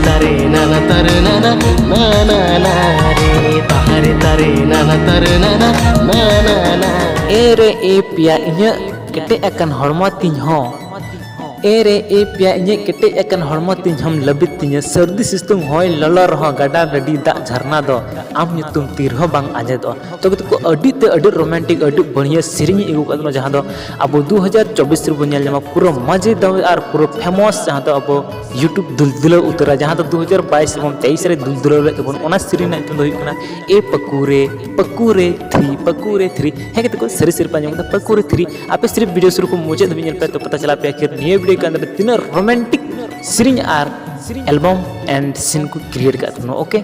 tare nana tare nana nana nare tahare tare nana tare nana nana nare ere e pia inya kete akan hormat tinho ere e pia inya kete akan hormat tinham labit tinya sardi sistem hoy lolor ho gada gadi dak jharna do am nyutum tirho bang aje do to ko adi te adi romantic adi बढ़िया serigne egu kadno jahan do abo 2024 re bonyal jama puro maje do ar puro famous jahan do abo youtube duldula utara jahan do 2022 এবং 23 re duldula le bon ona serigne na itum do hukana e pakure 3 है कि सरी सिर्फ पकूरे 3 आप सिर्फ video शुरू को मुझे भी पे तो पता चला पे आखिर नए वीडियो के अंदर तीन romantic series or album and scene को क्रिएट करते हैं ओके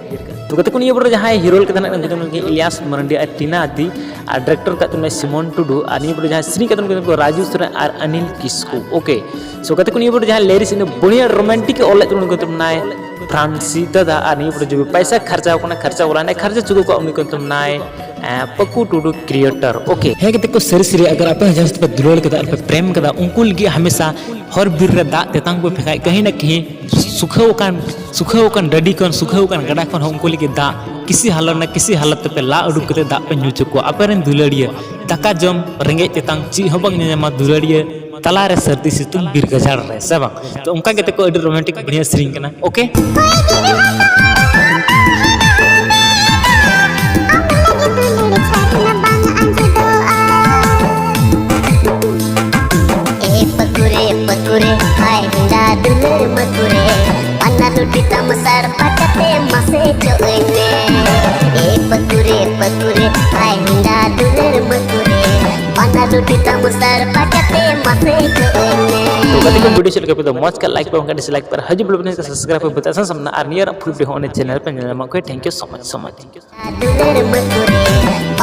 तो कहते को ये बोल जहाँ हीरो के तना इलियास मरंडी और टीना आदि और डायरेक्टर का तुमने सिमोन टुडू और ये बोल जहाँ सीरीज का तुमको राजू सोरेन और अनिल किस्कू ओके सो कहते को ये बोल जहाँ लेरिस इन बढ़िया रोमांटिक ऑल तुमको तुमने फ्रांसी दादा और ये बोल जो पैसा खर्चा होना खर्चा हो रहा है खर्चा चुको को उनको तुमने पक्कू टुडू क्रिएटर ओके है कि सरी सरी अगर आप जस्ट पे दुलार कदा पे प्रेम कदा उनको लगी हमेशा हर बीर रे दा तेतांग पे फेकाय कहीं ना कहीं सुखोकन डडी कन सुखोकन गडा कन उनको लगी दा किसी हालत पे ला उडुक कते दा पे न्यू चुको अपेरन दुलाड़िया दाका जम रेंगे तेतांग ची हबंग नेमा दुलाड़िया तला रे सर्दी सितुंग बीर गजाड़ रे सब तो उनका कहते को एडी रोमांटिक बढ़िया सीरीज कना ओके पकुरे हाय हिंदा दुलर मकुरे अन्ना लुटी तमसार पटते मसे चोइने ए पकुरे हाय हिंदा दुलर मकुरे अन्ना लुटी तमसार पटते मसे चोइने तो कभी कोई वीडियो चल के तो मौज का लाइक पर उनका डिसलाइक पर हजी ब्लॉग ने सब्सक्राइब पर बता समझना और नियर फुल वीडियो होने चैनल पर थैंक यू सो मच दुलर मकुरे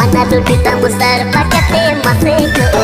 अन्ना लुटी तमसार पटते मसे